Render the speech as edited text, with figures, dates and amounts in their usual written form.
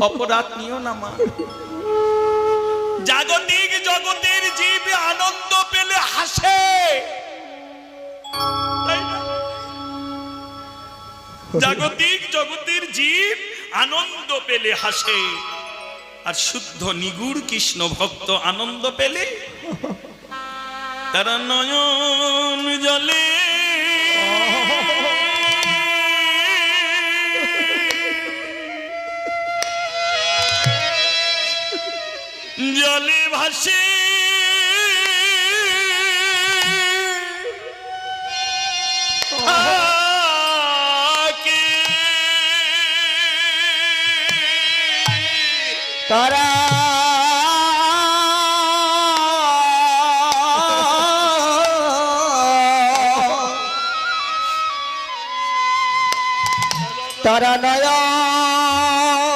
অপরাধ নিও না মা। জাগতিক জগতের জীব আনন্দ পেলে হাসে, তাই না? জাগতিক জগতের জীব আনন্দ পেলে হাসে, আর শুদ্ধ নিগুড় কৃষ্ণ ভক্ত আনন্দ পেলে তারা নয়ন জলে জলে ভাসে। তারা তারা নয়া